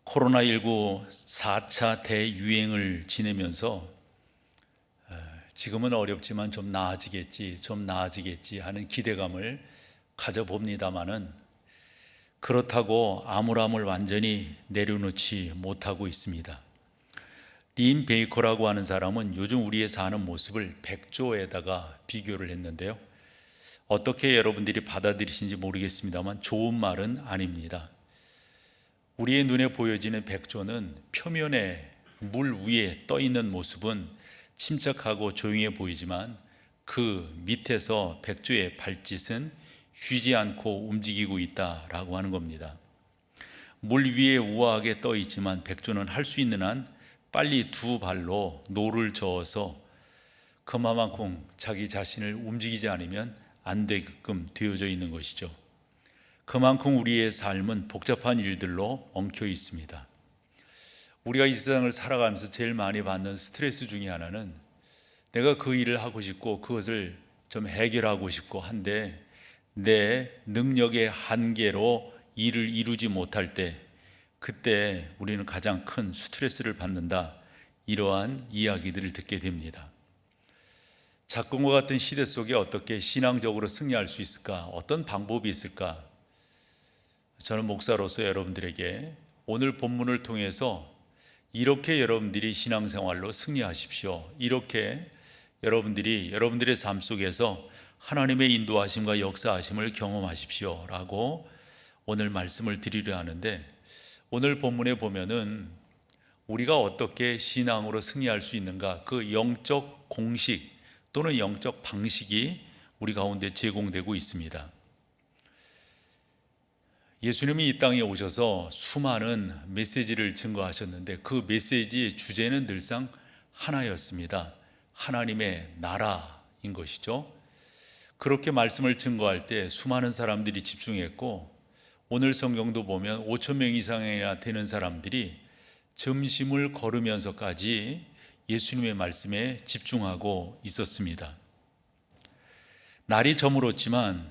코로나19 4차 대유행을 지내면서 지금은 어렵지만 좀 나아지겠지 하는 기대감을 가져봅니다마는 그렇다고 암울함을 완전히 내려놓지 못하고 있습니다. 린 베이커라고 하는 사람은 요즘 우리의 사는 모습을 백조에다가 비교를 했는데요. 어떻게 여러분들이 받아들이신지 모르겠습니다만 좋은 말은 아닙니다. 우리의 눈에 보여지는 백조는 표면에 물 위에 떠 있는 모습은 침착하고 조용해 보이지만 그 밑에서 백조의 발짓은 쉬지 않고 움직이고 있다라고 하는 겁니다. 물 위에 우아하게 떠 있지만 백조는 할 수 있는 한 빨리 두 발로 노를 저어서 그만큼 자기 자신을 움직이지 않으면 안 되게끔 되어져 있는 것이죠. 그만큼 우리의 삶은 복잡한 일들로 엉켜 있습니다. 우리가 이 세상을 살아가면서 제일 많이 받는 스트레스 중에 하나는 내가 그 일을 하고 싶고 그것을 좀 해결하고 싶고 한데 내 능력의 한계로 일을 이루지 못할 때 그때 우리는 가장 큰 스트레스를 받는다, 이러한 이야기들을 듣게 됩니다. 작금과 같은 시대 속에 어떻게 신앙적으로 승리할 수 있을까? 어떤 방법이 있을까? 저는 목사로서 여러분들에게 오늘 본문을 통해서 이렇게 여러분들이 신앙생활로 승리하십시오, 이렇게 여러분들이 여러분들의 삶 속에서 하나님의 인도하심과 역사하심을 경험하십시오 라고 오늘 말씀을 드리려 하는데, 오늘 본문에 보면은 우리가 어떻게 신앙으로 승리할 수 있는가, 그 영적 공식 또는 영적 방식이 우리 가운데 제공되고 있습니다. 예수님이 이 땅에 오셔서 수많은 메시지를 증거하셨는데 그 메시지의 주제는 늘상 하나였습니다. 하나님의 나라인 것이죠. 그렇게 말씀을 증거할 때 수많은 사람들이 집중했고, 오늘 성경도 보면 5천 명 이상이나 되는 사람들이 점심을 걸으면서까지 예수님의 말씀에 집중하고 있었습니다. 날이 저물었지만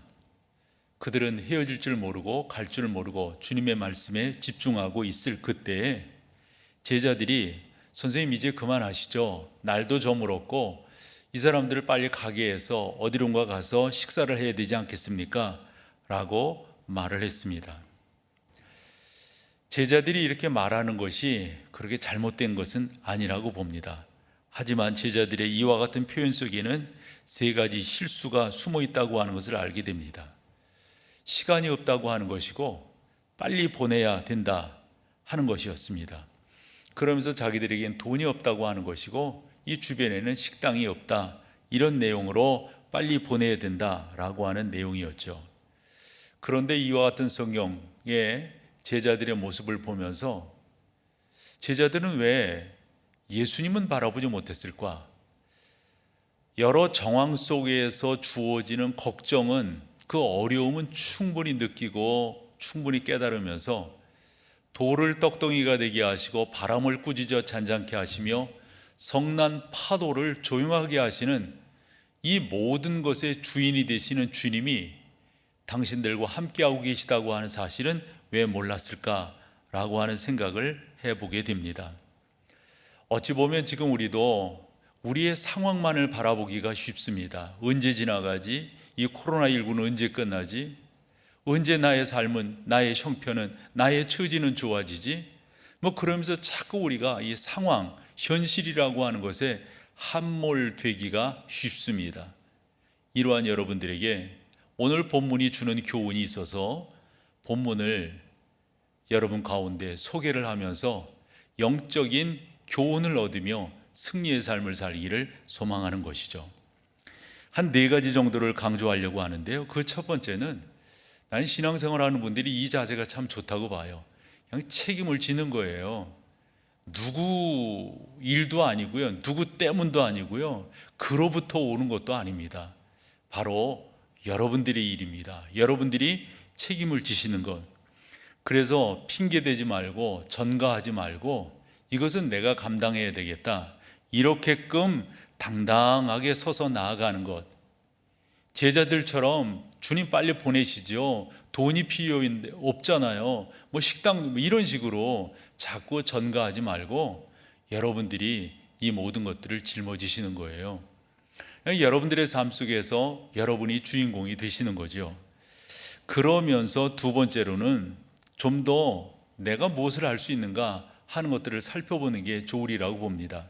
그들은 헤어질 줄 모르고 갈 줄 모르고 주님의 말씀에 집중하고 있을 그때에 제자들이 선생님 이제 그만하시죠, 날도 저물었고 이 사람들을 빨리 가게 해서 어디론가 가서 식사를 해야 되지 않겠습니까? 라고 말을 했습니다. 제자들이 이렇게 말하는 것이 그렇게 잘못된 것은 아니라고 봅니다. 하지만 제자들의 이와 같은 표현 속에는 세 가지 실수가 숨어 있다고 하는 것을 알게 됩니다. 시간이 없다고 하는 것이고 빨리 보내야 된다 하는 것이었습니다. 그러면서 자기들에겐 돈이 없다고 하는 것이고 이 주변에는 식당이 없다, 이런 내용으로 빨리 보내야 된다라고 하는 내용이었죠. 그런데 이와 같은 성경의 제자들의 모습을 보면서 제자들은 왜 예수님은 바라보지 못했을까? 여러 정황 속에서 주어지는 걱정은, 그 어려움은 충분히 느끼고 충분히 깨달으면서 돌을 떡덩이가 되게 하시고 바람을 꾸짖어 잔잔케 하시며 성난 파도를 조용하게 하시는 이 모든 것의 주인이 되시는 주님이 당신들과 함께하고 계시다고 하는 사실은 왜 몰랐을까라고 하는 생각을 해보게 됩니다. 어찌 보면 지금 우리도 우리의 상황만을 바라보기가 쉽습니다. 언제 지나가지? 이 코로나19는 언제 끝나지? 언제 나의 삶은, 나의 형편은, 나의 처지는 좋아지지? 그러면서 자꾸 우리가 이 상황, 현실이라고 하는 것에 함몰되기가 쉽습니다. 이러한 여러분들에게 오늘 본문이 주는 교훈이 있어서 본문을 여러분 가운데 소개를 하면서 영적인 교훈을 얻으며 승리의 삶을 살기를 소망하는 것이죠. 한 네 가지 정도를 강조하려고 하는데요. 그 첫 번째는, 나는 신앙생활하는 분들이 이 자세가 참 좋다고 봐요. 그냥 책임을 지는 거예요. 누구 일도 아니고요, 누구 때문도 아니고요, 그로부터 오는 것도 아닙니다. 바로 여러분들의 일입니다. 여러분들이 책임을 지시는 것. 그래서 핑계대지 말고 전가하지 말고 이것은 내가 감당해야 되겠다, 이렇게끔 당당하게 서서 나아가는 것. 제자들처럼 주님 빨리 보내시죠. 돈이 필요인데 없잖아요. 뭐 식당 뭐 이런 식으로 자꾸 전가하지 말고 여러분들이 이 모든 것들을 짊어지시는 거예요. 여러분들의 삶 속에서 여러분이 주인공이 되시는 거죠. 그러면서 두 번째로는 좀 더 내가 무엇을 할 수 있는가 하는 것들을 살펴보는 게 좋으리라고 봅니다.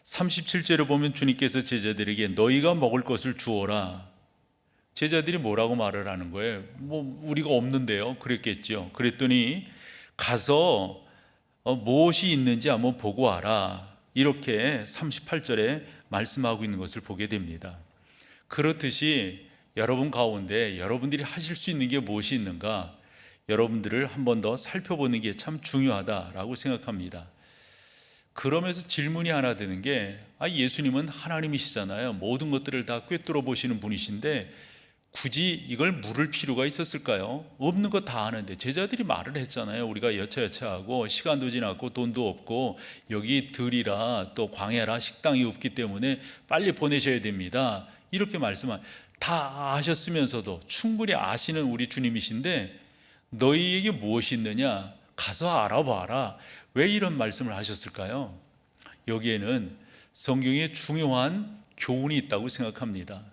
37절에 보면 주님께서 제자들에게 너희가 먹을 것을 주어라. 제자들이 뭐라고 말을 하는 거예요? 뭐 우리가 없는데요. 그랬겠죠. 그랬더니 가서 무엇이 있는지 한번 보고 와라. 이렇게 38절에 말씀하고 있는 것을 보게 됩니다. 그렇듯이 여러분 가운데 여러분들이 하실 수 있는 게 무엇이 있는가, 여러분들을 한 번 더 살펴보는 게 참 중요하다라고 생각합니다. 그러면서 질문이 하나 드는 게, 예수님은 하나님이시잖아요. 모든 것들을 다 꿰뚫어 보시는 분이신데 굳이 이걸 물을 필요가 있었을까요? 없는 거 다 아는데. 제자들이 말을 했잖아요. 우리가 여차여차하고 시간도 지났고 돈도 없고 여기 들이라 또 광야라 식당이 없기 때문에 빨리 보내셔야 됩니다. 이렇게 다 아셨으면서도 충분히 아시는 우리 주님이신데 너희에게 무엇이 있느냐? 가서 알아봐라. 왜 이런 말씀을 하셨을까요? 여기에는 성경에 중요한 교훈이 있다고 생각합니다.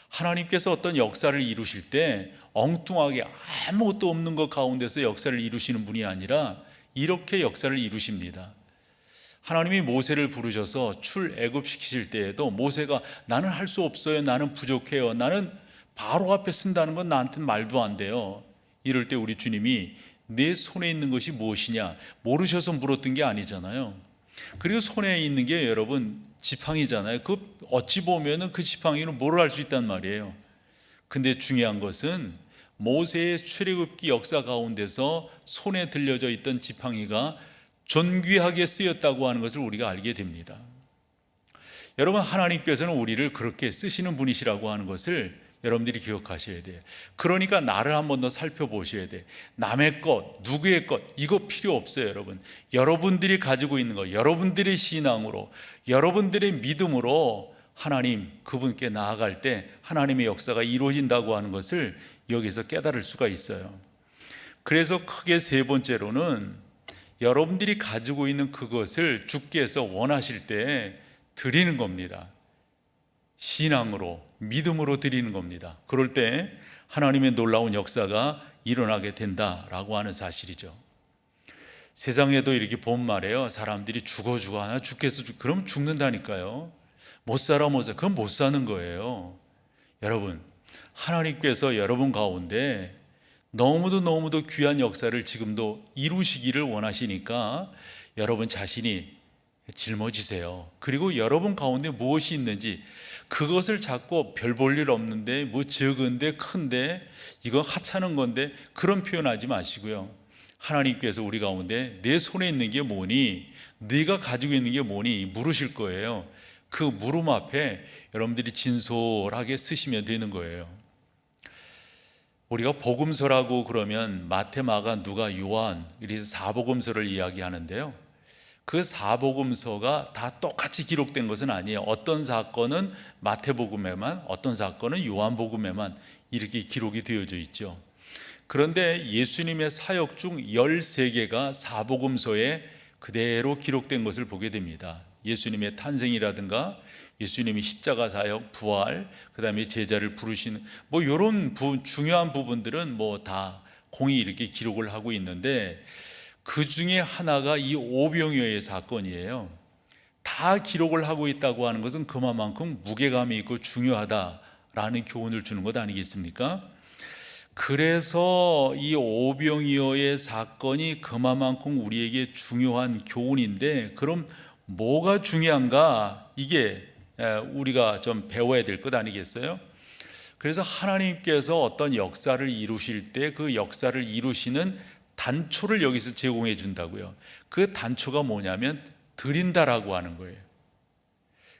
하나님께서 어떤 역사를 이루실 때 엉뚱하게 아무것도 없는 것 가운데서 역사를 이루시는 분이 아니라 이렇게 역사를 이루십니다. 하나님이 모세를 부르셔서 출애굽시키실 때에도 모세가 나는 할 수 없어요. 나는 부족해요. 나는 바로 앞에 쓴다는 건 나한테는 말도 안 돼요. 이럴 때 우리 주님이 내 손에 있는 것이 무엇이냐 모르셔서 물었던 게 아니잖아요. 그리고 손에 있는 게 여러분 지팡이잖아요. 그 어찌 보면은 그 지팡이로 뭘 할 수 있단 말이에요. 근데 중요한 것은 모세의 출애굽기 역사 가운데서 손에 들려져 있던 지팡이가 존귀하게 쓰였다고 하는 것을 우리가 알게 됩니다. 여러분, 하나님께서는 우리를 그렇게 쓰시는 분이시라고 하는 것을 여러분들이 기억하셔야 돼요. 그러니까 나를 한 번 더 살펴보셔야 돼요. 남의 것, 누구의 것 이거 필요 없어요. 여러분, 여러분들이 가지고 있는 것, 여러분들의 신앙으로, 여러분들의 믿음으로 하나님 그분께 나아갈 때 하나님의 역사가 이루어진다고 하는 것을 여기서 깨달을 수가 있어요. 그래서 크게 세 번째로는 여러분들이 가지고 있는 그것을 주께서 원하실 때 드리는 겁니다. 신앙으로, 믿음으로 드리는 겁니다. 그럴 때 하나님의 놀라운 역사가 일어나게 된다라고 하는 사실이죠. 세상에도 이렇게 본 말이에요. 사람들이 죽어 하나 죽겠어 그럼 죽는다니까요. 못 살아 그럼 못 사는 거예요. 여러분, 하나님께서 여러분 가운데 너무도 귀한 역사를 지금도 이루시기를 원하시니까 여러분 자신이 짊어지세요. 그리고 여러분 가운데 무엇이 있는지 그것을 자꾸 별 볼 일 없는데 뭐 적은데 큰데 이거 하찮은 건데 그런 표현하지 마시고요. 하나님께서 우리 가운데 내 손에 있는 게 뭐니? 네가 가지고 있는 게 뭐니? 물으실 거예요. 그 물음 앞에 여러분들이 진솔하게 쓰시면 되는 거예요. 우리가 복음서라고 그러면 마태, 마가, 누가, 요한 이래서 사복음서를 이야기하는데요. 그 사복음서가 다 똑같이 기록된 것은 아니에요. 어떤 사건은 마태복음에만, 어떤 사건은 요한복음에만 이렇게 기록이 되어져 있죠. 그런데 예수님의 사역 중 13개가 사복음서에 그대로 기록된 것을 보게 됩니다. 예수님의 탄생이라든가 예수님이 십자가 사역, 부활, 그 다음에 제자를 부르시는 뭐 이런 중요한 부분들은 뭐 다 공이 이렇게 기록을 하고 있는데 그 중에 하나가 이 오병이어의 사건이에요. 다 기록을 하고 있다고 하는 것은 그만큼 무게감이 있고 중요하다라는 교훈을 주는 것 아니겠습니까? 그래서 이 오병이어의 사건이 그만큼 우리에게 중요한 교훈인데 그럼 뭐가 중요한가? 이게 우리가 좀 배워야 될 것 아니겠어요? 그래서 하나님께서 어떤 역사를 이루실 때 그 역사를 이루시는 단초를 여기서 제공해 준다고요. 그 단초가 뭐냐면 드린다라고 하는 거예요.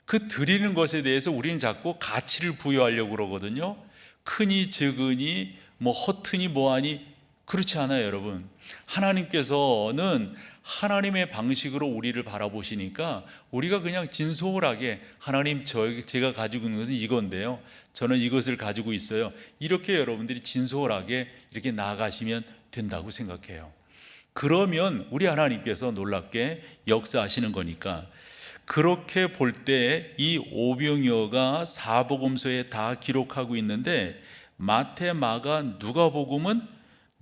그 드리는 것에 대해서 우리는 자꾸 가치를 부여하려고 그러거든요. 크니 적으니 뭐 허트니 뭐하니 그렇지 않아요. 여러분, 하나님께서는 하나님의 방식으로 우리를 바라보시니까 우리가 그냥 진솔하게 하나님 제가 가지고 있는 것은 이건데요, 저는 이것을 가지고 있어요. 이렇게 여러분들이 진솔하게 이렇게 나아가시면 된다고 생각해요. 그러면 우리 하나님께서 놀랍게 역사하시는 거니까, 그렇게 볼 때 이 오병이어가 사복음서에 다 기록하고 있는데, 마태, 마가, 누가복음은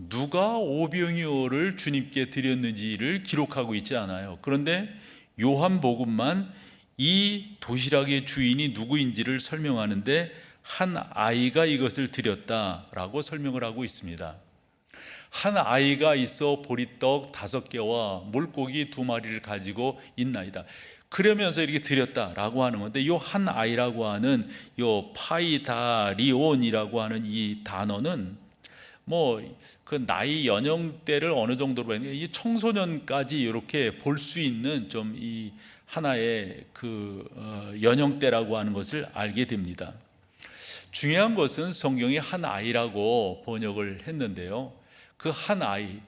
누가 오병이어를 주님께 드렸는지를 기록하고 있지 않아요. 그런데 요한복음만 이 도시락의 주인이 누구인지를 설명하는데 한 아이가 이것을 드렸다라고 설명을 하고 있습니다. 한 아이가 있어 보리떡 5개와 물고기 2마리를 가지고 있나이다. 그러면서 이렇게 드렸다라고 하는 건데, 이 한 아이라고 하는 이 파이다리온이라고 하는 이 단어는 그 나이 연령대를 어느 정도로 했는데, 이 청소년까지 이렇게 볼 수 있는 좀 이 하나의 그 연령대라고 하는 것을 알게 됩니다. 중요한 것은 성경이 한 아이라고 번역을 했는데요. 그 한 아이,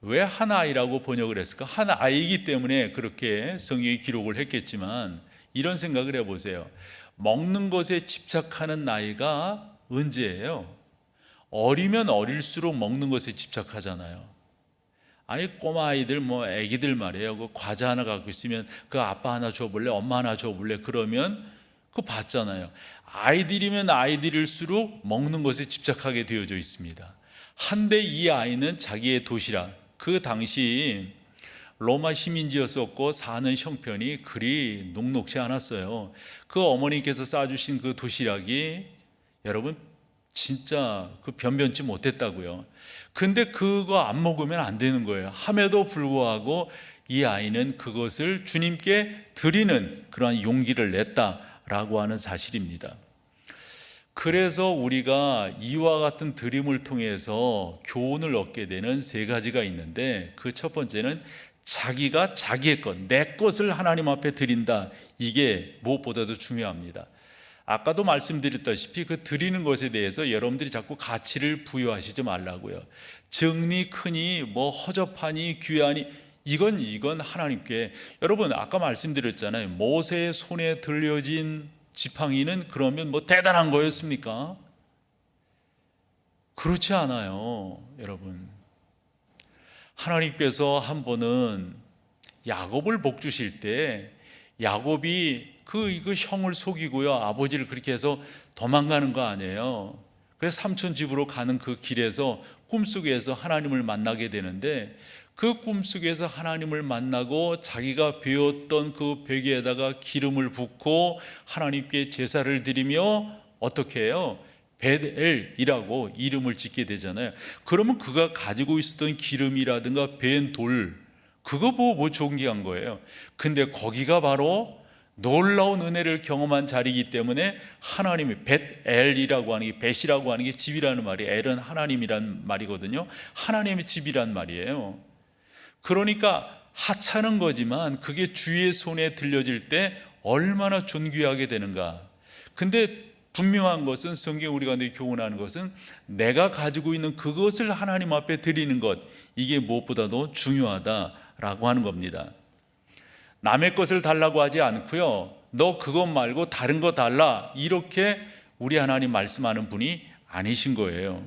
왜 한 아이라고 번역을 했을까? 한 아이이기 때문에 그렇게 성경이 기록을 했겠지만, 이런 생각을 해보세요. 먹는 것에 집착하는 나이가 언제예요? 어리면 어릴수록 먹는 것에 집착하잖아요. 아니 꼬마 아이들 애기들 말이에요. 그 과자 하나 갖고 있으면 그 아빠 하나 줘볼래, 엄마 하나 줘볼래, 그러면 그거 받잖아요. 아이들이면 아이들일수록 먹는 것에 집착하게 되어져 있습니다. 한데 이 아이는 자기의 도시락, 그 당시 로마 시민지였었고 사는 형편이 그리 녹록지 않았어요. 그 어머니께서 싸주신 그 도시락이 여러분 진짜 그 변변치 못했다고요. 근데 그거 안 먹으면 안 되는 거예요. 함에도 불구하고 이 아이는 그것을 주님께 드리는 그러한 용기를 냈다라고 하는 사실입니다. 그래서 우리가 이와 같은 드림을 통해서 교훈을 얻게 되는 3가지가 있는데, 그 첫 번째는 자기가 자기의 것, 내 것을 하나님 앞에 드린다. 이게 무엇보다도 중요합니다. 아까도 말씀드렸다시피 그 드리는 것에 대해서 여러분들이 자꾸 가치를 부여하시지 말라고요. 적니 크니 허접하니 귀하니 이건 하나님께, 여러분 아까 말씀드렸잖아요. 모세의 손에 들려진 지팡이는 그러면 대단한 거였습니까? 그렇지 않아요, 여러분. 하나님께서 한 번은 야곱을 복 주실 때 야곱이 그 형을 속이고요, 아버지를 그렇게 해서 도망가는 거 아니에요. 그래서 삼촌 집으로 가는 그 길에서 꿈속에서 하나님을 만나게 되는데, 그 꿈속에서 하나님을 만나고 자기가 배웠던 그 베개에다가 기름을 붓고 하나님께 제사를 드리며 어떻게 해요? 벳엘이라고 이름을 짓게 되잖아요. 그러면 그가 가지고 있었던 기름이라든가 벤 돌, 그거 뭐 존귀한 거예요. 근데 거기가 바로 놀라운 은혜를 경험한 자리이기 때문에 하나님이 벳엘이라고 하는 게, 벳이라고 하는 게 집이라는 말이, 엘은 하나님이란 말이거든요. 하나님의 집이란 말이에요. 그러니까 하찮은 거지만 그게 주의 손에 들려질 때 얼마나 존귀하게 되는가. 근데 분명한 것은, 성경 우리가 교훈하는 것은 내가 가지고 있는 그것을 하나님 앞에 드리는 것, 이게 무엇보다도 중요하다라고 하는 겁니다. 남의 것을 달라고 하지 않고요, 너 그것 말고 다른 거 달라, 이렇게 우리 하나님 말씀하는 분이 아니신 거예요.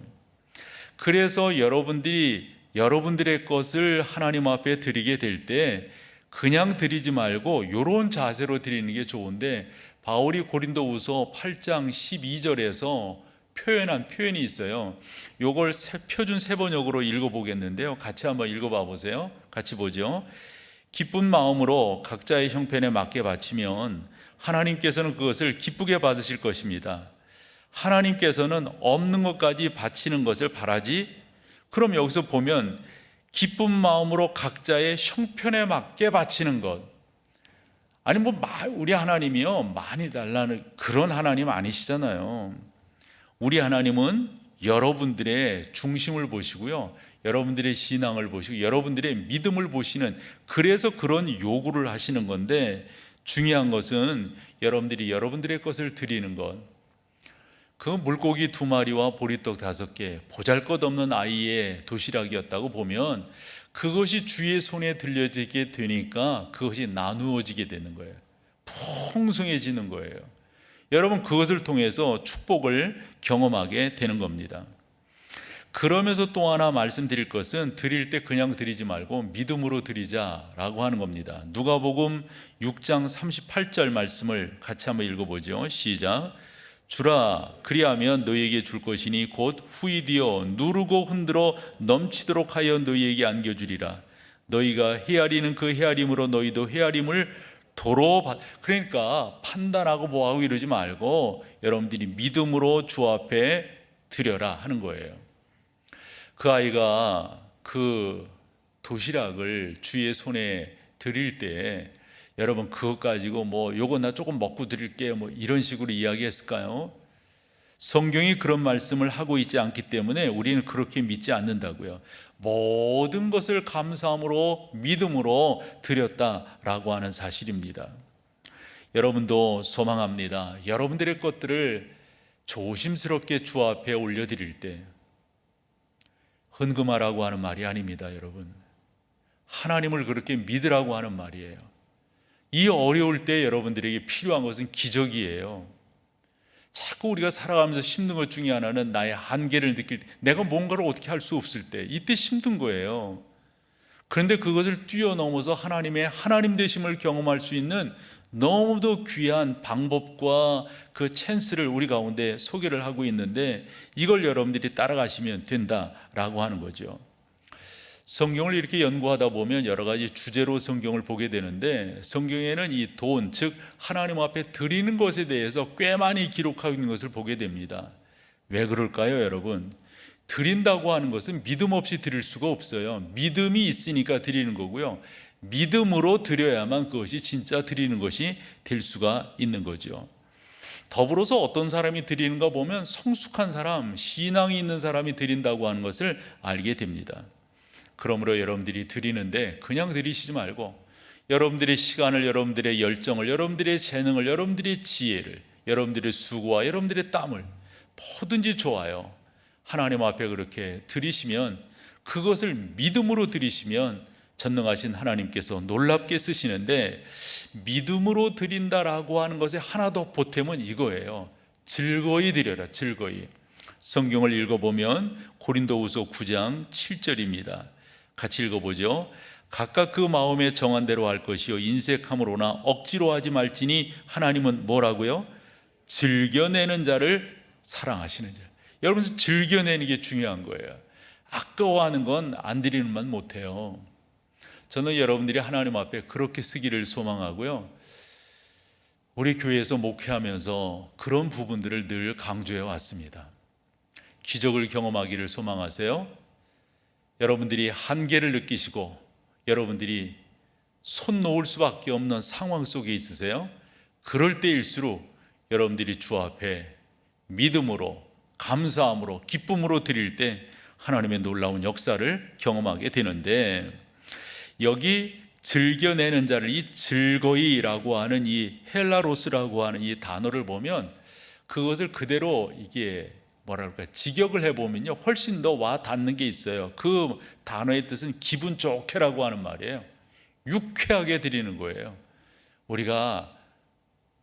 그래서 여러분들의 것을 하나님 앞에 드리게 될 때 그냥 드리지 말고 이런 자세로 드리는 게 좋은데, 바울이 고린도후서 8장 12절에서 표현한 표현이 있어요. 이걸 표준 세번역으로 읽어보겠는데요, 같이 한번 읽어봐 보세요. 같이 보죠. 기쁜 마음으로 각자의 형편에 맞게 바치면 하나님께서는 그것을 기쁘게 받으실 것입니다. 하나님께서는 없는 것까지 바치는 것을 바라지. 그럼 여기서 보면 기쁜 마음으로 각자의 형편에 맞게 바치는 것. 아니 우리 하나님이요 많이 달라는 그런 하나님 아니시잖아요. 우리 하나님은 여러분들의 중심을 보시고요, 여러분들의 신앙을 보시고 여러분들의 믿음을 보시는, 그래서 그런 요구를 하시는 건데, 중요한 것은 여러분들이 여러분들의 것을 드리는 것. 그 물고기 2마리와 보리떡 5개, 보잘것없는 아이의 도시락이었다고 보면 그것이 주의 손에 들려지게 되니까 그것이 나누어지게 되는 거예요. 풍성해지는 거예요. 여러분 그것을 통해서 축복을 경험하게 되는 겁니다. 그러면서 또 하나 말씀드릴 것은 드릴 때 그냥 드리지 말고 믿음으로 드리자라고 하는 겁니다. 누가복음 6장 38절 말씀을 같이 한번 읽어보죠. 시작. 주라 그리하면 너희에게 줄 것이니 곧 후이되어 누르고 흔들어 넘치도록 하여 너희에게 안겨주리라. 너희가 헤아리는 그 헤아림으로 너희도 헤아림을 도로 그러니까 판단하고 뭐하고 이러지 말고 여러분들이 믿음으로 주 앞에 드려라 하는 거예요. 그 아이가 그 도시락을 주의 손에 드릴 때 여러분 그것 가지고 뭐 요거 나 조금 먹고 드릴게요 뭐 이런 식으로 이야기했을까요? 성경이 그런 말씀을 하고 있지 않기 때문에 우리는 그렇게 믿지 않는다고요. 모든 것을 감사함으로 믿음으로 드렸다라고 하는 사실입니다. 여러분도 소망합니다. 여러분들의 것들을 조심스럽게 주 앞에 올려드릴 때 헌금하라고 하는 말이 아닙니다. 여러분 하나님을 그렇게 믿으라고 하는 말이에요. 이 어려울 때 여러분들에게 필요한 것은 기적이에요. 자꾸 우리가 살아가면서 힘든 것 중에 하나는 나의 한계를 느낄 때, 내가 뭔가를 어떻게 할 수 없을 때 이때 힘든 거예요. 그런데 그것을 뛰어넘어서 하나님의 하나님 되심을 경험할 수 있는 너무도 귀한 방법과 그 찬스를 우리 가운데 소개를 하고 있는데 이걸 여러분들이 따라가시면 된다라고 하는 거죠. 성경을 이렇게 연구하다 보면 여러 가지 주제로 성경을 보게 되는데 성경에는 이 돈, 즉 하나님 앞에 드리는 것에 대해서 꽤 많이 기록하고 있는 것을 보게 됩니다. 왜 그럴까요, 여러분? 드린다고 하는 것은 믿음 없이 드릴 수가 없어요. 믿음이 있으니까 드리는 거고요. 믿음으로 드려야만 그것이 진짜 드리는 것이 될 수가 있는 거죠. 더불어서 어떤 사람이 드리는가 보면 성숙한 사람, 신앙이 있는 사람이 드린다고 하는 것을 알게 됩니다. 그러므로 여러분들이 드리는데 그냥 드리시지 말고 여러분들의 시간을, 여러분들의 열정을, 여러분들의 재능을, 여러분들의 지혜를, 여러분들의 수고와 여러분들의 땀을 뭐든지 좋아요. 하나님 앞에 그렇게 드리시면 그것을 믿음으로 드리시면 전능하신 하나님께서 놀랍게 쓰시는데 믿음으로 드린다라고 하는 것에 하나 더 보탬은 이거예요. 즐거이 드려라. 즐거이. 성경을 읽어보면 고린도후서 9장 7절입니다. 같이 읽어보죠. 각각 그 마음에 정한 대로 할 것이요 인색함으로나 억지로 하지 말지니 하나님은 뭐라고요? 즐겨내는 자를 사랑하시는 자. 여러분 즐겨내는 게 중요한 거예요. 아까워하는 건 안 드리는만 못해요. 저는 여러분들이 하나님 앞에 그렇게 쓰기를 소망하고요. 우리 교회에서 목회하면서 그런 부분들을 늘 강조해 왔습니다. 기적을 경험하기를 소망하세요. 여러분들이 한계를 느끼시고 여러분들이 손 놓을 수밖에 없는 상황 속에 있으세요. 그럴 때일수록 여러분들이 주 앞에 믿음으로, 감사함으로, 기쁨으로 드릴 때 하나님의 놀라운 역사를 경험하게 되는데 여기 즐겨내는 자를 이 즐거이라고 하는 이 헬라로스라고 하는 이 단어를 보면 그것을 그대로 이게 뭐랄까 직역을 해보면요 훨씬 더 와 닿는 게 있어요. 그 단어의 뜻은 기분 좋게라고 하는 말이에요. 유쾌하게 드리는 거예요. 우리가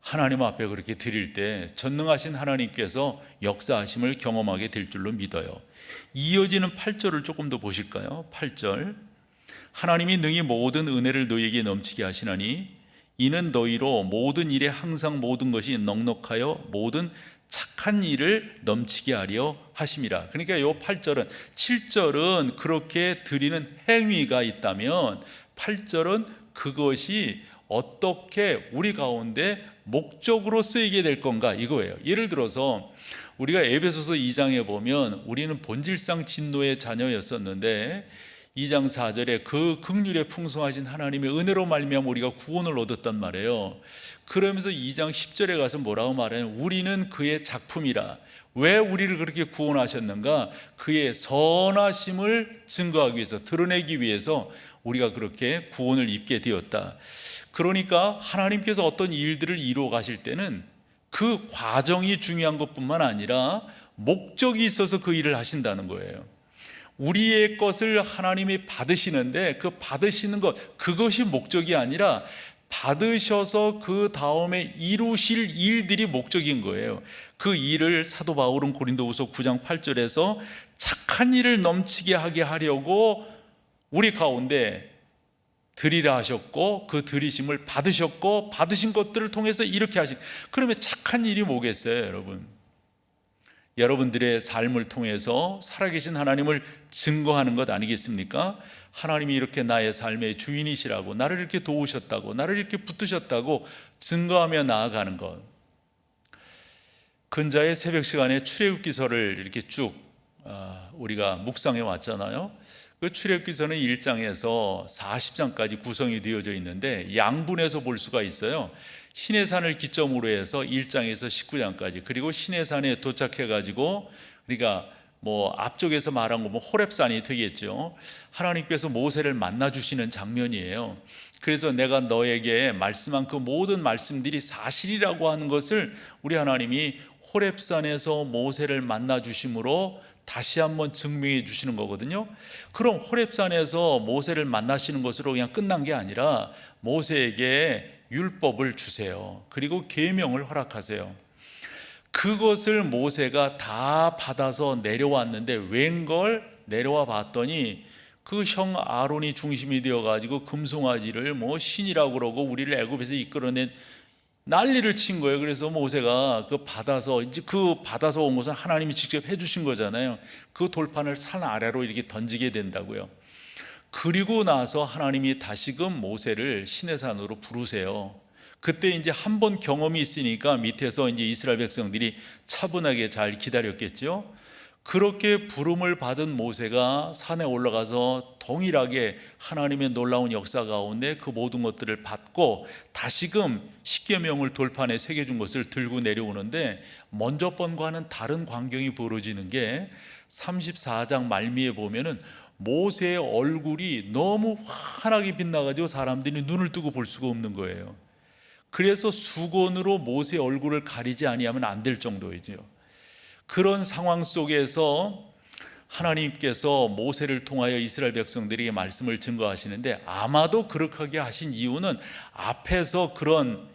하나님 앞에 그렇게 드릴 때 전능하신 하나님께서 역사하심을 경험하게 될 줄로 믿어요. 이어지는 8절을 조금 더 보실까요? 8절 하나님이 능히 모든 은혜를 너희에게 넘치게 하시나니 이는 너희로 모든 일에 항상 모든 것이 넉넉하여 모든 착한 일을 넘치게 하려 하심이라. 그러니까 이 8절은 7절은 그렇게 드리는 행위가 있다면 8절은 그것이 어떻게 우리 가운데 목적으로 쓰이게 될 건가 이거예요. 예를 들어서 우리가 에베소서 2장에 보면 우리는 본질상 진노의 자녀였었는데 2장 4절에 그 긍휼에 풍성하신 하나님의 은혜로 말미암아 우리가 구원을 얻었단 말이에요. 그러면서 2장 10절에 가서 뭐라고 말해요? 우리는 그의 작품이라. 왜 우리를 그렇게 구원하셨는가? 그의 선하심을 증거하기 위해서, 드러내기 위해서 우리가 그렇게 구원을 입게 되었다. 그러니까 하나님께서 어떤 일들을 이루어 가실 때는 그 과정이 중요한 것뿐만 아니라 목적이 있어서 그 일을 하신다는 거예요. 우리의 것을 하나님이 받으시는데 그 받으시는 것, 그것이 목적이 아니라 받으셔서 그 다음에 이루실 일들이 목적인 거예요. 그 일을 사도 바울은 고린도후서 9장 8절에서 착한 일을 넘치게 하게 하려고 우리 가운데 드리라 하셨고, 그 드리심을 받으셨고, 받으신 것들을 통해서 이렇게 하신. 그러면 착한 일이 뭐겠어요, 여러분? 여러분들의 삶을 통해서 살아계신 하나님을 증거하는 것 아니겠습니까? 하나님이 이렇게 나의 삶의 주인이시라고, 나를 이렇게 도우셨다고, 나를 이렇게 붙드셨다고 증거하며 나아가는 것. 근자의 새벽 시간에 출애굽기서를 이렇게 쭉 우리가 묵상해 왔잖아요. 그 출애굽기서는 1장에서 40장까지 구성이 되어져 있는데 양분해서 볼 수가 있어요. 시내산을 기점으로 해서 1장에서 19장까지, 그리고 시내산에 도착해 가지고, 그러니까 앞쪽에서 말한 거 호렙산이 되겠죠. 하나님께서 모세를 만나 주시는 장면이에요. 그래서 내가 너에게 말씀한 그 모든 말씀들이 사실이라고 하는 것을 우리 하나님이 호렙산에서 모세를 만나 주심으로 다시 한번 증명해 주시는 거거든요. 그럼 호렙산에서 모세를 만나시는 것으로 그냥 끝난 게 아니라 모세에게 율법을 주세요. 그리고 계명을 허락하세요. 그것을 모세가 다 받아서 내려왔는데, 웬걸 내려와 봤더니 그 형 아론이 중심이 되어가지고 금송아지를 신이라고 그러고 우리를 애굽에서 이끌어낸 난리를 친 거예요. 그래서 모세가 그 받아서 온 것은 하나님이 직접 해주신 거잖아요. 그 돌판을 산 아래로 이렇게 던지게 된다고요. 그리고 나서 하나님이 다시금 모세를 시내산으로 부르세요. 그때 이제 한 번 경험이 있으니까 밑에서 이제 이스라엘 백성들이 차분하게 잘 기다렸겠죠. 그렇게 부름을 받은 모세가 산에 올라가서 동일하게 하나님의 놀라운 역사 가운데 그 모든 것들을 받고 다시금 십계명을 돌판에 새겨준 것을 들고 내려오는데, 먼저 번과는 다른 광경이 벌어지는 게 34장 말미에 보면은 모세의 얼굴이 너무 환하게 빛나가지고 사람들이 눈을 뜨고 볼 수가 없는 거예요. 그래서 수건으로 모세의 얼굴을 가리지 아니하면 안 될 정도이죠. 그런 상황 속에서 하나님께서 모세를 통하여 이스라엘 백성들에게 말씀을 증거하시는데, 아마도 그렇게 하신 이유는 앞에서 그런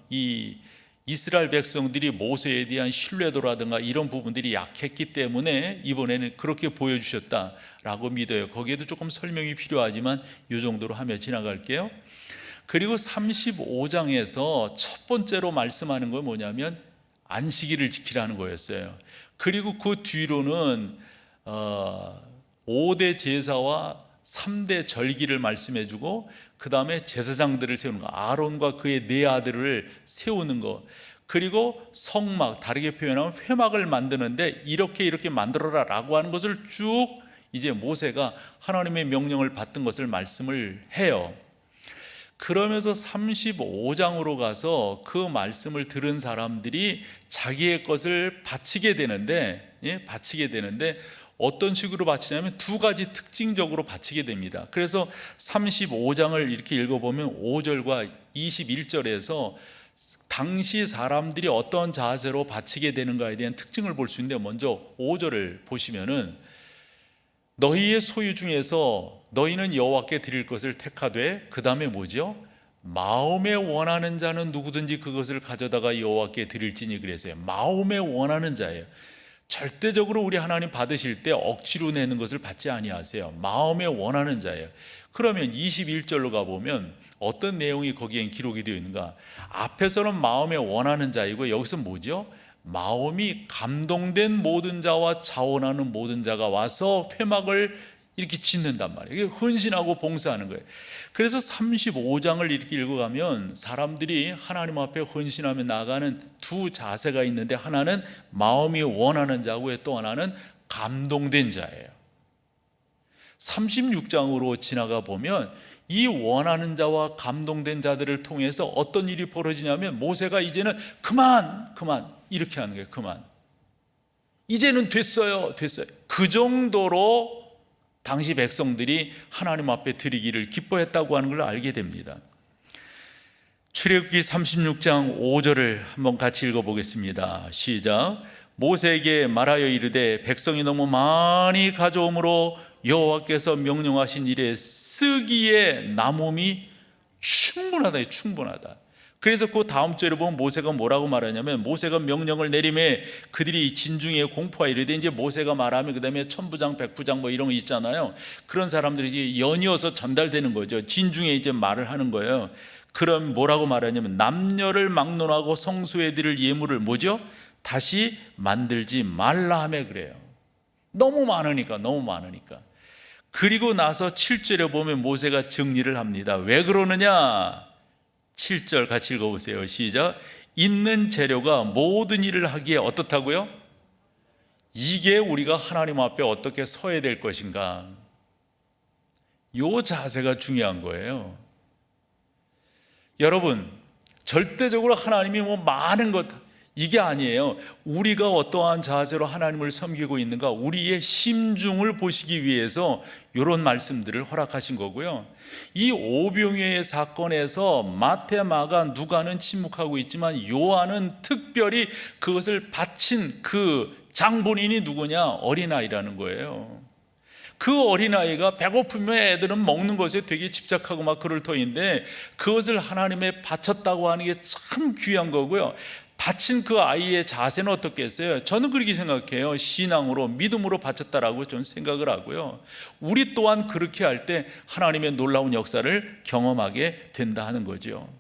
이스라엘 백성들이 모세에 대한 신뢰도라든가 이런 부분들이 약했기 때문에 이번에는 그렇게 보여주셨다라고 믿어요. 거기에도 조금 설명이 필요하지만 이 정도로 하며 지나갈게요. 그리고 35장에서 첫 번째로 말씀하는 건 뭐냐면 안식일을 지키라는 거였어요. 그리고 그 뒤로는 5대 제사와 3대 절기를 말씀해 주고, 그 다음에 제사장들을 세우는 거, 아론과 그의 네 아들을 세우는 거, 그리고 성막, 다르게 표현하면 회막을 만드는데 이렇게 만들어라 라고 하는 것을 쭉 이제 모세가 하나님의 명령을 받던 것을 말씀을 해요. 그러면서 35장으로 가서 그 말씀을 들은 사람들이 자기의 것을 바치게 되는데, 어떤 식으로 바치냐면 두 가지 특징적으로 바치게 됩니다. 그래서 35장을 이렇게 읽어보면 5절과 21절에서 당시 사람들이 어떤 자세로 바치게 되는가에 대한 특징을 볼 수 있는데, 먼저 5절을 보시면은 너희의 소유 중에서 너희는 여호와께 드릴 것을 택하되, 그 다음에 뭐죠? 마음에 원하는 자는 누구든지 그것을 가져다가 여호와께 드릴지니 그랬어요. 마음에 원하는 자예요. 절대적으로 우리 하나님 받으실 때 억지로 내는 것을 받지 아니하세요. 마음에 원하는 자예요. 그러면 21절로 가보면 어떤 내용이 거기엔 기록이 되어 있는가? 앞에서는 마음에 원하는 자이고, 여기서 뭐죠? 마음이 감동된 모든 자와 자원하는 모든 자가 와서 회막을 이렇게 짓는단 말이에요. 이게 헌신하고 봉사하는 거예요. 그래서 35장을 이렇게 읽어가면 사람들이 하나님 앞에 헌신하며 나아가는 두 자세가 있는데, 하나는 마음이 원하는 자고 또 하나는 감동된 자예요. 36장으로 지나가 보면 이 원하는 자와 감동된 자들을 통해서 어떤 일이 벌어지냐면, 모세가 이제는 그만 이렇게 하는 거예요. 그만, 이제는 됐어요. 그 정도로 당시 백성들이 하나님 앞에 드리기를 기뻐했다고 하는 걸 알게 됩니다. 출애굽기 36장 5절을 한번 같이 읽어보겠습니다. 시작. 모세에게 말하여 이르되 백성이 너무 많이 가져오므로 여호와께서 명령하신 일에 쓰기에 남음이 충분하다. 그래서 그 다음 절에 보면 모세가 뭐라고 말하냐면, 모세가 명령을 내림에 그들이 진중에 공포하 이르되, 이제 모세가 말하면 그 다음에 천부장 백부장 뭐 이런 거 있잖아요. 그런 사람들이 이제 연이어서 전달되는 거죠. 진중에 이제 말을 하는 거예요. 그럼 뭐라고 말하냐면, 남녀를 막론하고 성소에 드릴 예물을 뭐죠? 다시 만들지 말라 하며 그래요. 너무 많으니까. 그리고 나서 7절에 보면 모세가 정리를 합니다. 왜 그러느냐? 7절 같이 읽어보세요. 시작. 있는 재료가 모든 일을 하기에 어떻다고요? 이게 우리가 하나님 앞에 어떻게 서야 될 것인가? 이 자세가 중요한 거예요. 여러분, 절대적으로 하나님이 뭐 많은 것, 이게 아니에요. 우리가 어떠한 자세로 하나님을 섬기고 있는가, 우리의 심중을 보시기 위해서 이런 말씀들을 허락하신 거고요. 이 오병이어의 사건에서 마태, 마가, 누가는 침묵하고 있지만 요한은 특별히 그것을 바친 그 장본인이 누구냐? 어린아이라는 거예요. 그 어린아이가 배고프면 애들은 먹는 것에 되게 집착하고 막 그럴 터인데, 그것을 하나님에 바쳤다고 하는 게 참 귀한 거고요. 바친 그 아이의 자세는 어떻겠어요? 저는 그렇게 생각해요. 신앙으로, 믿음으로 바쳤다라고 저는 생각을 하고요. 우리 또한 그렇게 할 때 하나님의 놀라운 역사를 경험하게 된다 하는 거죠.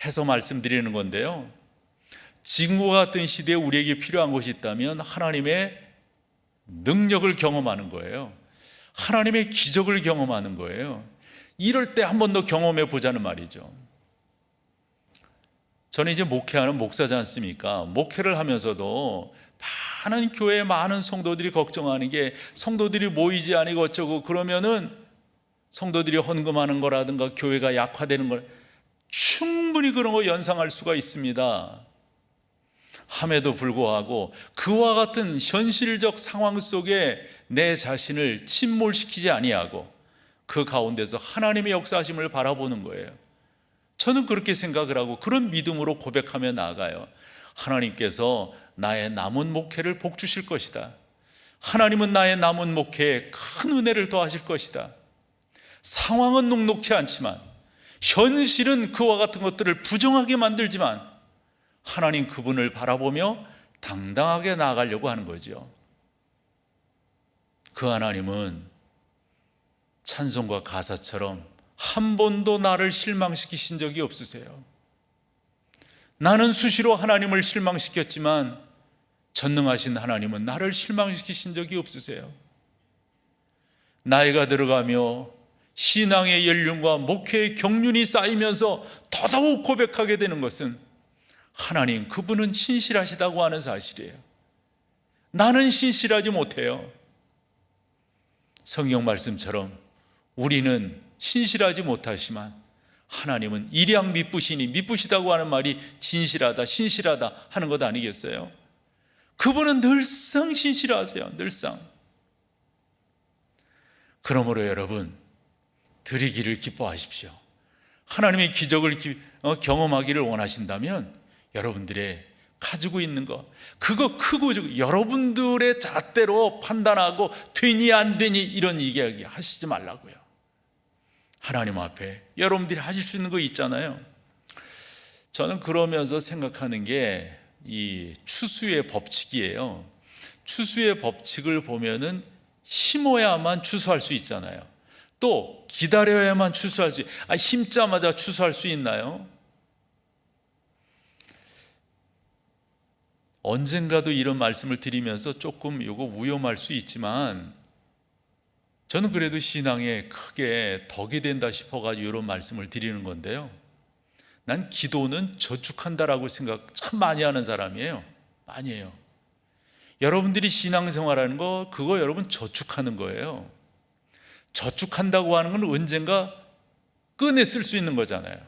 해서 말씀드리는 건데요, 지금과 같은 시대에 우리에게 필요한 것이 있다면 하나님의 능력을 경험하는 거예요. 하나님의 기적을 경험하는 거예요. 이럴 때 한 번 더 경험해 보자는 말이죠. 저는 이제 목회하는 목사지 않습니까? 목회를 하면서도 많은 교회에 많은 성도들이 걱정하는 게, 성도들이 모이지 아니고 어쩌고 그러면은 성도들이 헌금하는 거라든가 교회가 약화되는 걸, 충분히 그런 거 연상할 수가 있습니다. 함에도 불구하고 그와 같은 현실적 상황 속에 내 자신을 침몰시키지 아니하고 그 가운데서 하나님의 역사하심을 바라보는 거예요. 저는 그렇게 생각을 하고 그런 믿음으로 고백하며 나아가요. 하나님께서 나의 남은 목회를 복 주실 것이다. 하나님은 나의 남은 목회에 큰 은혜를 더하실 것이다. 상황은 녹록치 않지만, 현실은 그와 같은 것들을 부정하게 만들지만, 하나님 그분을 바라보며 당당하게 나아가려고 하는 거죠. 그 하나님은 찬송과 가사처럼 한 번도 나를 실망시키신 적이 없으세요. 나는 수시로 하나님을 실망시켰지만 전능하신 하나님은 나를 실망시키신 적이 없으세요. 나이가 들어가며 신앙의 연륜과 목회의 경륜이 쌓이면서 더더욱 고백하게 되는 것은, 하나님 그분은 신실하시다고 하는 사실이에요. 나는 신실하지 못해요. 성경 말씀처럼 우리는 신실하지 못하지만 하나님은 일양 미쁘시니, 미쁘시다고 하는 말이 진실하다, 신실하다 하는 것 아니겠어요? 그분은 늘상 신실하세요. 늘상. 그러므로 여러분, 드리기를 기뻐하십시오. 하나님의 기적을 경험하기를 원하신다면 여러분들의 가지고 있는 것, 그거 크고 적고 여러분들의 잣대로 판단하고 되니 안 되니 이런 이야기 하시지 말라고요. 하나님 앞에 여러분들이 하실 수 있는 거 있잖아요. 저는 그러면서 생각하는 게 이 추수의 법칙이에요. 추수의 법칙을 보면은 심어야만 추수할 수 있잖아요. 또 기다려야만 추수할 수 있어요. 심자마자 추수할 수 있나요? 언젠가도 이런 말씀을 드리면서 조금 이거 위험할 수 있지만, 저는 그래도 신앙에 크게 덕이 된다 싶어가지고 이런 말씀을 드리는 건데요, 난 기도는 저축한다라고 생각 참 많이 하는 사람이에요. 많이 해요. 여러분들이 신앙생활하는 거, 그거 여러분 저축하는 거예요. 저축한다고 하는 건 언젠가 꺼내 쓸 수 있는 거잖아요.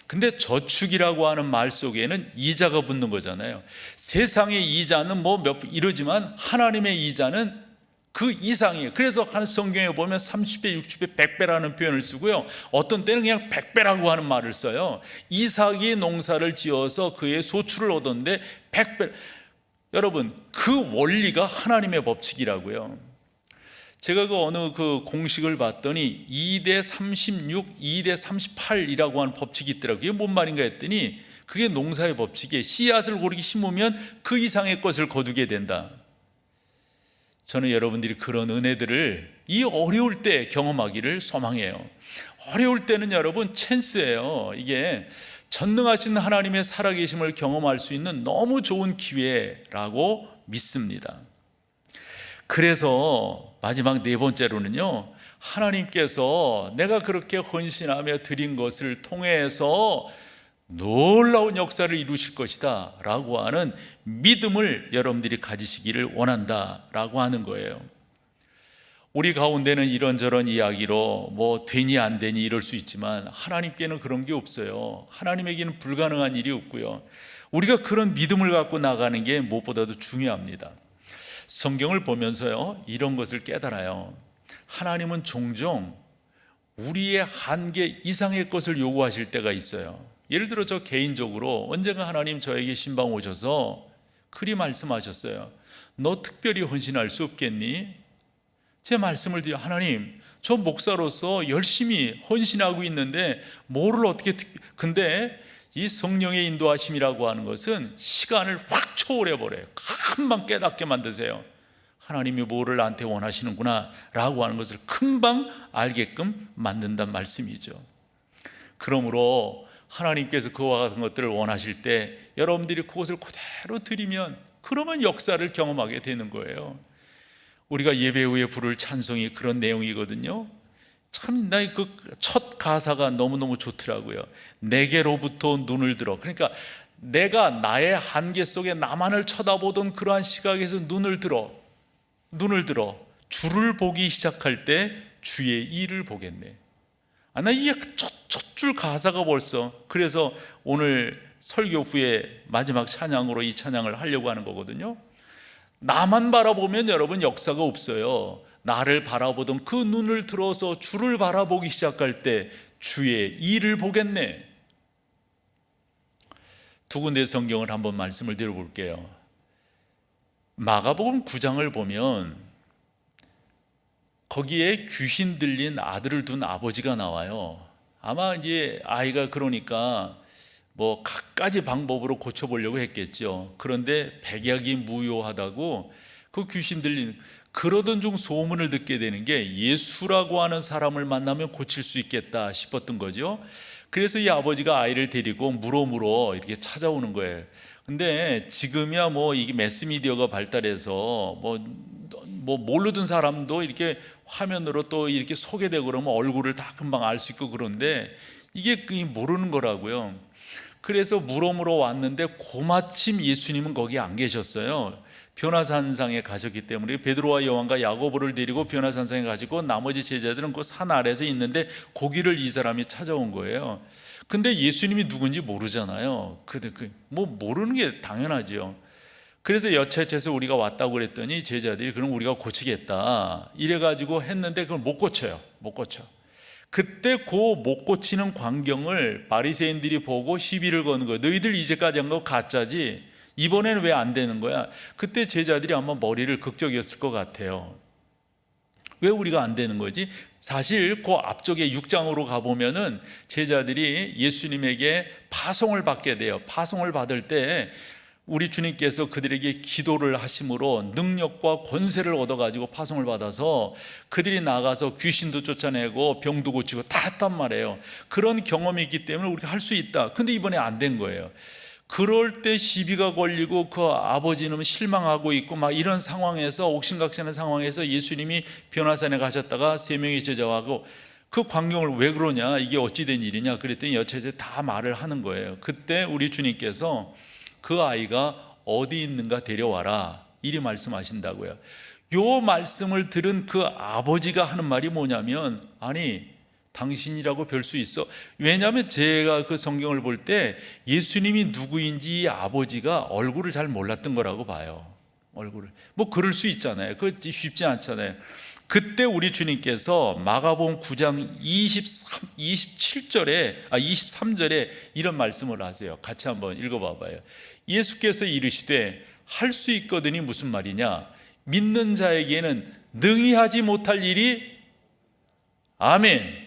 근데 저축이라고 하는 말 속에는 이자가 붙는 거잖아요. 세상의 이자는 뭐 이러지만 하나님의 이자는 그 이상이에요. 그래서 한 성경에 보면 30배, 60배, 100배라는 표현을 쓰고요, 어떤 때는 그냥 100배라고 하는 말을 써요. 이삭이 농사를 지어서 그의 소출을 얻었는데 100배. 여러분, 그 원리가 하나님의 법칙이라고요. 제가 그 어느 그 공식을 봤더니 2대 36, 2대 38이라고 하는 법칙이 있더라고요. 그게 뭔 말인가 했더니 그게 농사의 법칙이에요. 씨앗을 고르게 심으면 그 이상의 것을 거두게 된다. 저는 여러분들이 그런 은혜들을 이 어려울 때 경험하기를 소망해요. 어려울 때는 여러분 찬스예요. 이게 전능하신 하나님의 살아계심을 경험할 수 있는 너무 좋은 기회라고 믿습니다. 그래서 마지막 네 번째로는요, 하나님께서 내가 그렇게 헌신하며 드린 것을 통해서 놀라운 역사를 이루실 것이다 라고 하는 믿음을 여러분들이 가지시기를 원한다 라고 하는 거예요. 우리 가운데는 이런저런 이야기로 뭐 되니 안 되니 이럴 수 있지만 하나님께는 그런 게 없어요. 하나님에게는 불가능한 일이 없고요. 우리가 그런 믿음을 갖고 나가는 게 무엇보다도 중요합니다. 성경을 보면서요, 이런 것을 깨달아요. 하나님은 종종 우리의 한계 이상의 것을 요구하실 때가 있어요. 예를 들어 저 개인적으로 언젠가 하나님 저에게 신방 오셔서 그리 말씀하셨어요. 너 특별히 헌신할 수 없겠니? 제 말씀을 드려, 하나님 저 목사로서 열심히 헌신하고 있는데 뭐를 어떻게 근데 이 성령의 인도하심이라고 하는 것은 시간을 확 초월해 버려요. 금방 깨닫게 만드세요. 하나님이 뭐를 나한테 원하시는구나 라고 하는 것을 금방 알게끔 만든단 말씀이죠. 그러므로 하나님께서 그와 같은 것들을 원하실 때 여러분들이 그것을 그대로 드리면 그러면 역사를 경험하게 되는 거예요. 우리가 예배 후에 부를 찬송이 그런 내용이거든요. 참 나 그 첫 가사가 너무너무 좋더라고요. 내게로부터 눈을 들어. 그러니까 내가 나의 한계 속에 나만을 쳐다보던 그러한 시각에서 눈을 들어 주를 보기 시작할 때 주의 일을 보겠네. 나 이게 첫 줄 가사가 벌써, 그래서 오늘 설교 후에 마지막 찬양으로 이 찬양을 하려고 하는 거거든요. 나만 바라보면 여러분 역사가 없어요. 나를 바라보던 그 눈을 들어서 주를 바라보기 시작할 때 주의 일을 보겠네. 두 군데 성경을 한번 말씀을 드려볼게요. 마가복음 9장을 보면 거기에 귀신 들린 아들을 둔 아버지가 나와요. 아마 이제 아이가 그러니까 뭐 갖가지 방법으로 고쳐보려고 했겠죠. 그런데 백약이 무효하다고 그 귀신 들린, 그러던 중 소문을 듣게 되는 게 예수라고 하는 사람을 만나면 고칠 수 있겠다 싶었던 거죠. 그래서 이 아버지가 아이를 데리고 물어물어 이렇게 찾아오는 거예요. 근데 지금이야 뭐 이게 매스미디어가 발달해서 뭐 모르던 사람도 이렇게 화면으로 또 이렇게 소개되고 그러면 얼굴을 다 금방 알 수 있고, 그런데 이게 모르는 거라고요. 그래서 물어물어 왔는데 고마침 예수님은 거기 안 계셨어요. 변화산상에 가셨기 때문에 베드로와 요한과 야고보를 데리고 변화산상에 가시고 나머지 제자들은 그 산 아래에서 있는데 거기를 이 사람이 찾아온 거예요. 근데 예수님이 누군지 모르잖아요. 근데 뭐 모르는 게 당연하죠. 그래서 여차저차 우리가 왔다고 그랬더니 제자들이 그럼 우리가 고치겠다 이래가지고 했는데 그걸 못 고쳐요. 못 고쳐. 그때 그 못 고치는 광경을 바리새인들이 보고 시비를 거는 거예요. 너희들 이제까지 한 거 가짜지, 이번에는 왜 안 되는 거야? 그때 제자들이 아마 머리를 극적이었을 것 같아요. 왜 우리가 안 되는 거지? 사실 그 앞쪽에 6장으로 가보면은 제자들이 예수님에게 파송을 받게 돼요. 파송을 받을 때 우리 주님께서 그들에게 기도를 하심으로 능력과 권세를 얻어가지고 파송을 받아서 그들이 나가서 귀신도 쫓아내고 병도 고치고 다 했단 말이에요. 그런 경험이 있기 때문에 우리가 할 수 있다. 근데 이번에 안 된 거예요. 그럴 때 시비가 걸리고 그 아버지는 실망하고 있고 막 이런 상황에서, 옥신각신한 상황에서 예수님이 변화산에 가셨다가 3명의 제자하고 그 광경을 왜 그러냐, 이게 어찌된 일이냐 그랬더니 여차저차 다 말을 하는 거예요. 그때 우리 주님께서 그 아이가 어디 있는가 데려와라 이리 말씀하신다고요. 요 말씀을 들은 그 아버지가 하는 말이 뭐냐면, 아니 당신이라고 별 수 있어? 왜냐하면 제가 그 성경을 볼 때 예수님이 누구인지 아버지가 얼굴을 잘 몰랐던 거라고 봐요. 얼굴을 뭐 그럴 수 있잖아요. 그 쉽지 않잖아요. 그때 우리 주님께서 마가복음 9장 23절에 이런 말씀을 하세요. 같이 한번 읽어봐봐요. 예수께서 이르시되 할 수 있거든이 무슨 말이냐? 믿는 자에게는 능히 하지 못할 일이 아멘.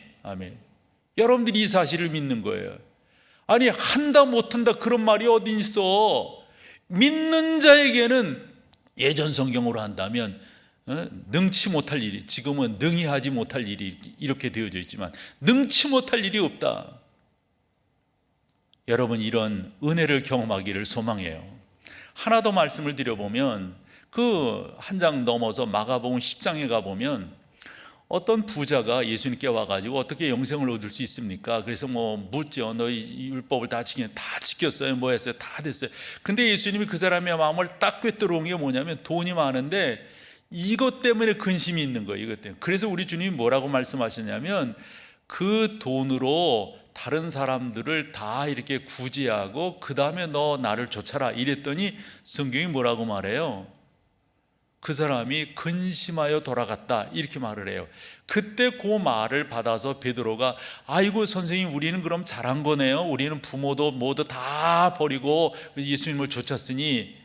여러분들이 이 사실을 믿는 거예요. 아니, 한다 못한다 그런 말이 어디 있어. 믿는 자에게는, 예전 성경으로 한다면 능치 못할 일이, 지금은 능히 하지 못할 일이 이렇게 되어져 있지만 능치 못할 일이 없다. 여러분, 이런 은혜를 경험하기를 소망해요. 하나 더 말씀을 드려보면, 그 한 장 넘어서 마가복음 10장에 가보면 어떤 부자가 예수님께 와가지고 어떻게 영생을 얻을 수 있습니까? 그래서 묻죠. 너희 율법을 다 지켰어요? 뭐 했어요? 다 됐어요. 근데 예수님이 그 사람의 마음을 딱 꿰뚫어온 게 뭐냐면, 돈이 많은데 이것 때문에 근심이 있는 거예요. 이것 때문에. 그래서 우리 주님이 뭐라고 말씀하셨냐면, 그 돈으로 다른 사람들을 다 이렇게 구제하고 그 다음에 너 나를 쫓아라 이랬더니 성경이 뭐라고 말해요? 그 사람이 근심하여 돌아갔다 이렇게 말을 해요. 그때 그 말을 받아서 베드로가, 아이고 선생님, 우리는 그럼 잘한 거네요. 우리는 부모도 모두 다 버리고 예수님을 쫓았으니.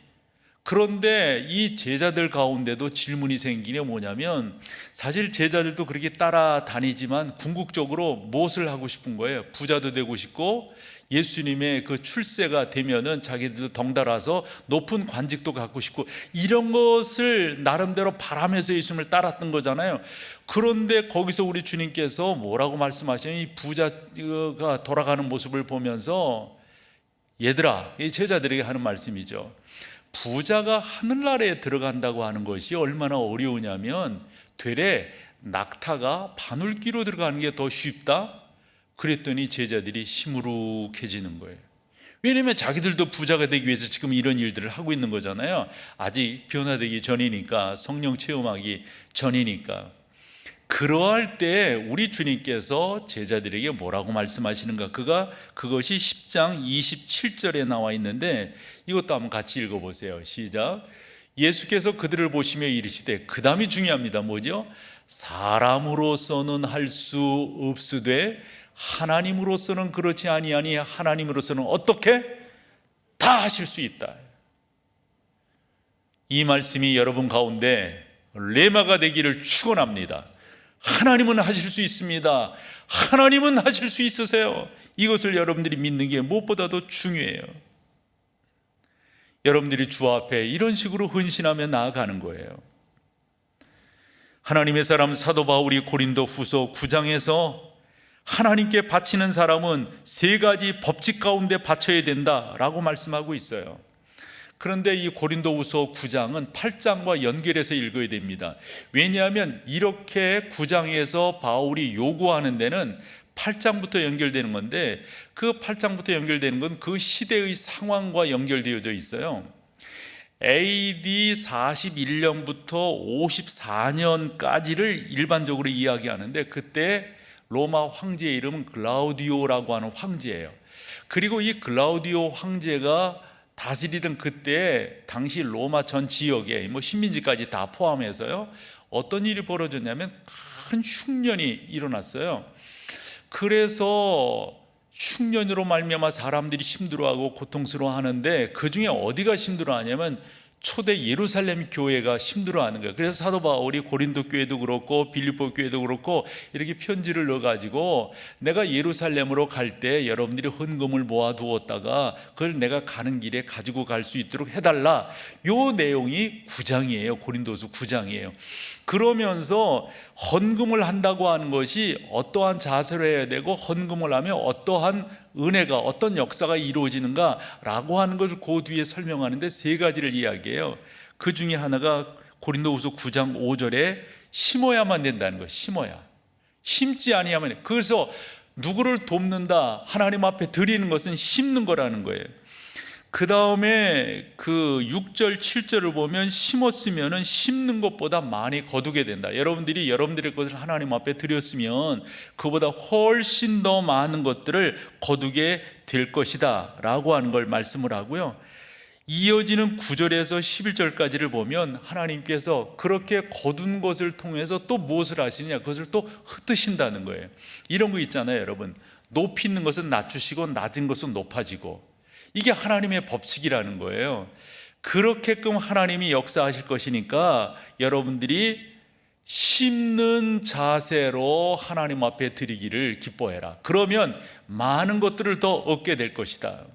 그런데 이 제자들 가운데도 질문이 생기네. 뭐냐면, 사실 제자들도 그렇게 따라다니지만 궁극적으로 무엇을 하고 싶은 거예요? 부자도 되고 싶고, 예수님의 그 출세가 되면은 자기들도 덩달아서 높은 관직도 갖고 싶고, 이런 것을 나름대로 바라면서 예수님을 따랐던 거잖아요. 그런데 거기서 우리 주님께서 뭐라고 말씀하시냐면, 이 부자가 돌아가는 모습을 보면서, 얘들아, 이 제자들에게 하는 말씀이죠. 부자가 하늘나라에 들어간다고 하는 것이 얼마나 어려우냐면, 되레 낙타가 바늘귀로 들어가는 게 더 쉽다? 그랬더니 제자들이 시무룩해지는 거예요. 왜냐하면 자기들도 부자가 되기 위해서 지금 이런 일들을 하고 있는 거잖아요. 아직 변화되기 전이니까, 성령 체험하기 전이니까. 그러할 때 우리 주님께서 제자들에게 뭐라고 말씀하시는가? 그것이 10장 27절에 나와 있는데, 이것도 한번 같이 읽어보세요. 시작. 예수께서 그들을 보시며 이르시되, 그 다음이 중요합니다. 뭐죠? 사람으로서는 할 수 없으되 하나님으로서는 그렇지 아니하니 하나님으로서는 어떻게? 다 하실 수 있다. 이 말씀이 여러분 가운데 레마가 되기를 축원합니다. 하나님은 하실 수 있습니다. 하나님은 하실 수 있으세요. 이것을 여러분들이 믿는 게 무엇보다도 중요해요. 여러분들이 주 앞에 이런 식으로 헌신하며 나아가는 거예요. 하나님의 사람 사도 바울이 고린도 후서 9장에서 하나님께 바치는 사람은 3가지 법칙 가운데 바쳐야 된다라고 말씀하고 있어요. 그런데 이 고린도후서 9장은 8장과 연결해서 읽어야 됩니다. 왜냐하면 이렇게 9장에서 바울이 요구하는 데는 8장부터 연결되는 건데, 그 8장부터 연결되는 건 그 시대의 상황과 연결되어져 있어요. AD 41년부터 54년까지를 일반적으로 이야기하는데, 그때 로마 황제의 이름은 글라우디오라고 하는 황제예요. 그리고 이 글라우디오 황제가 다스리던 그때 당시 로마 전 지역에 식민지까지 다 포함해서요, 어떤 일이 벌어졌냐면 큰 흉년이 일어났어요. 그래서 흉년으로 말미암아 사람들이 힘들어하고 고통스러워하는데, 그 중에 어디가 힘들어하냐면 초대 예루살렘 교회가 힘들어하는 거예요. 그래서 사도 바울이 고린도 교회도 그렇고 빌립보 교회도 그렇고 이렇게 편지를 넣어가지고, 내가 예루살렘으로 갈 때 여러분들이 헌금을 모아두었다가 그걸 내가 가는 길에 가지고 갈 수 있도록 해달라. 요 내용이 9장이에요. 고린도서 9장이에요. 그러면서 헌금을 한다고 하는 것이 어떠한 자세로 해야 되고, 헌금을 하면 어떠한 은혜가, 어떤 역사가 이루어지는가 라고 하는 것을 그 뒤에 설명하는데 3가지를 이야기해요. 그 중에 하나가 고린도후서 9장 5절에 심어야만 된다는 거예요. 심어야. 심지 아니하면. 그래서 누구를 돕는다, 하나님 앞에 드리는 것은 심는 거라는 거예요. 그 다음에 그 6절 7절을 보면, 심었으면 심는 것보다 많이 거두게 된다. 여러분들이 여러분들의 것을 하나님 앞에 드렸으면 그보다 훨씬 더 많은 것들을 거두게 될 것이다 라고 하는 걸 말씀을 하고요. 이어지는 9절에서 11절까지를 보면 하나님께서 그렇게 거둔 것을 통해서 또 무엇을 하시냐, 그것을 또 흩으신다는 거예요. 이런 거 있잖아요, 여러분. 높이 있는 것은 낮추시고 낮은 것은 높아지고, 이게 하나님의 법칙이라는 거예요. 그렇게끔 하나님이 역사하실 것이니까 여러분들이 심는 자세로 하나님 앞에 드리기를 기뻐해라. 그러면 많은 것들을 더 얻게 될 것이다.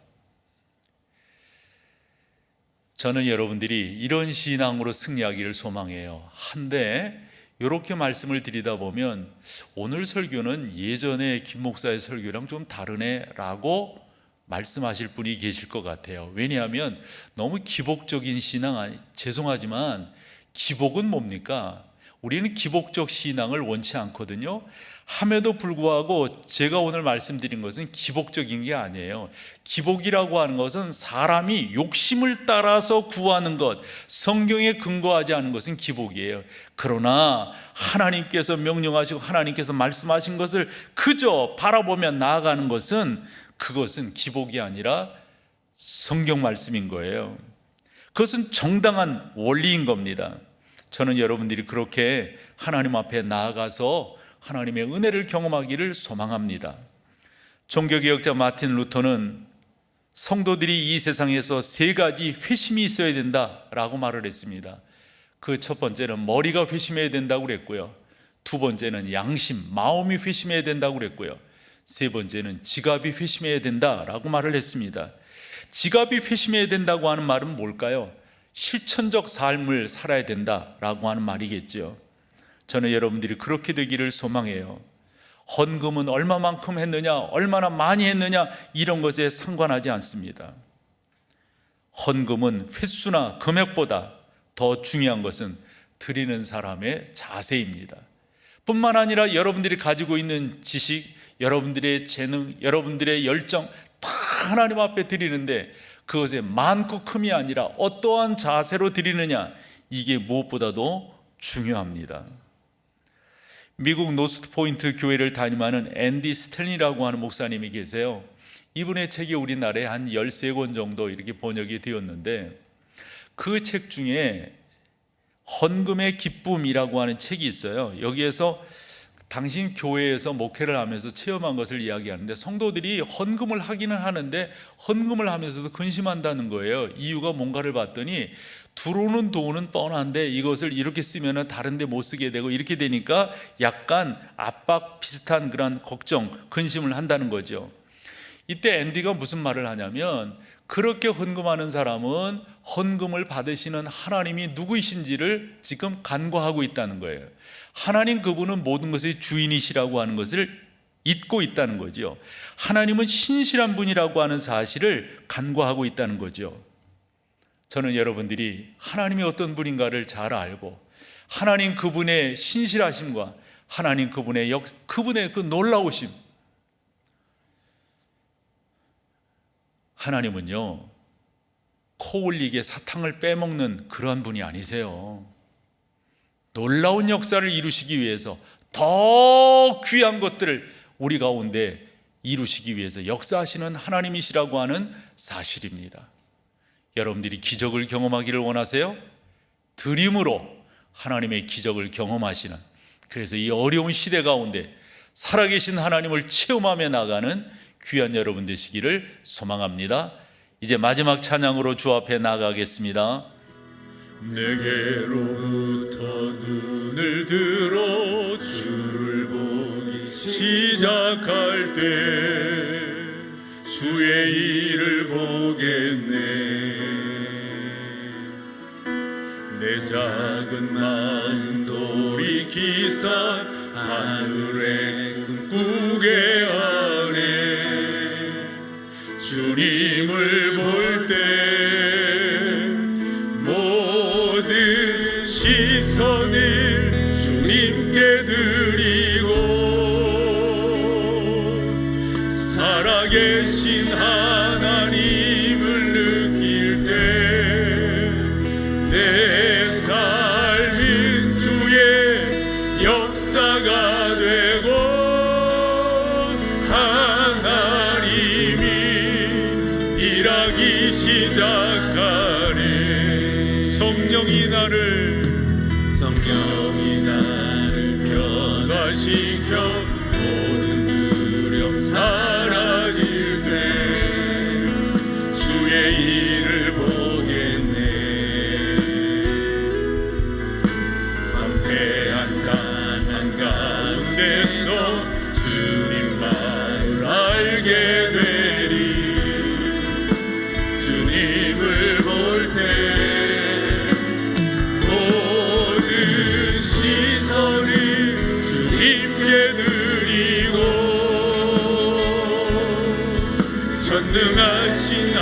저는 여러분들이 이런 신앙으로 승리하기를 소망해요. 한데 이렇게 말씀을 드리다 보면 오늘 설교는 예전에 김 목사의 설교랑 좀 다르네 라고 말씀하실 분이 계실 것 같아요. 왜냐하면 너무 기복적인 신앙, 죄송하지만 기복은 뭡니까? 우리는 기복적 신앙을 원치 않거든요. 함에도 불구하고 제가 오늘 말씀드린 것은 기복적인 게 아니에요. 기복이라고 하는 것은 사람이 욕심을 따라서 구하는 것, 성경에 근거하지 않은 것은 기복이에요. 그러나 하나님께서 명령하시고 하나님께서 말씀하신 것을 그저 바라보며 나아가는 것은, 그것은 기복이 아니라 성경 말씀인 거예요. 그것은 정당한 원리인 겁니다. 저는 여러분들이 그렇게 하나님 앞에 나아가서 하나님의 은혜를 경험하기를 소망합니다. 종교개혁자 마틴 루터는 성도들이 이 세상에서 세 가지 회심이 있어야 된다라고 말을 했습니다. 그 첫 번째는 머리가 회심해야 된다고 그랬고요. 두 번째는 양심, 마음이 회심해야 된다고 그랬고요. 세 번째는 지갑이 회심해야 된다라고 말을 했습니다. 지갑이 회심해야 된다고 하는 말은 뭘까요? 실천적 삶을 살아야 된다라고 하는 말이겠죠. 저는 여러분들이 그렇게 되기를 소망해요. 헌금은 얼마만큼 했느냐, 얼마나 많이 했느냐, 이런 것에 상관하지 않습니다. 헌금은 횟수나 금액보다 더 중요한 것은 드리는 사람의 자세입니다. 뿐만 아니라 여러분들이 가지고 있는 지식, 여러분들의 재능, 여러분들의 열정 다 하나님 앞에 드리는데 그것의 많고 큼이 아니라 어떠한 자세로 드리느냐, 이게 무엇보다도 중요합니다. 미국 노스포인트 교회를 담임하는 앤디 스탠리라고 하는 목사님이 계세요. 이분의 책이 우리나라에 한 13권 정도 이렇게 번역이 되었는데 그 책 중에 헌금의 기쁨이라고 하는 책이 있어요. 여기에서 당신 교회에서 목회를 하면서 체험한 것을 이야기하는데 성도들이 헌금을 하기는 하는데 헌금을 하면서도 근심한다는 거예요. 이유가 뭔가를 봤더니 들어오는 돈은 뻔한데 이것을 이렇게 쓰면 다른 데 못 쓰게 되고 이렇게 되니까 약간 압박 비슷한 그런 걱정, 근심을 한다는 거죠. 이때 앤디가 무슨 말을 하냐면 그렇게 헌금하는 사람은 헌금을 받으시는 하나님이 누구이신지를 지금 간과하고 있다는 거예요. 하나님 그분은 모든 것의 주인이시라고 하는 것을 잊고 있다는 거죠. 하나님은 신실한 분이라고 하는 사실을 간과하고 있다는 거죠. 저는 여러분들이 하나님이 어떤 분인가를 잘 알고 하나님 그분의 신실하심과 하나님 그분의 그 놀라우심, 하나님은요 코 올리게 사탕을 빼먹는 그러한 분이 아니세요. 놀라운 역사를 이루시기 위해서 더 귀한 것들을 우리 가운데 이루시기 위해서 역사하시는 하나님이시라고 하는 사실입니다. 여러분들이 기적을 경험하기를 원하세요? 드림으로 하나님의 기적을 경험하시는, 그래서 이 어려운 시대 가운데 살아계신 하나님을 체험하며 나가는 귀한 여러분 되시기를 소망합니다. 이제 마지막 찬양으로 주 앞에 나가겠습니다. 내게로부터 눈을 들어 주를 보기 시작할 때 주의 일을 보겠네. 내 작은 마음 돌이키사 하늘의 꿈꾸게 하네. 주님을 볼 때 모든 시선을 주님께 드리고 살아계신 하나님을 느낄 때 내 삶은 주의 역사가 되고 하나님이 일하기 시작하네. 성령이 나를 변화시켜 모든 두려움 사라질 때 주의 일을 보겠네. 전능하신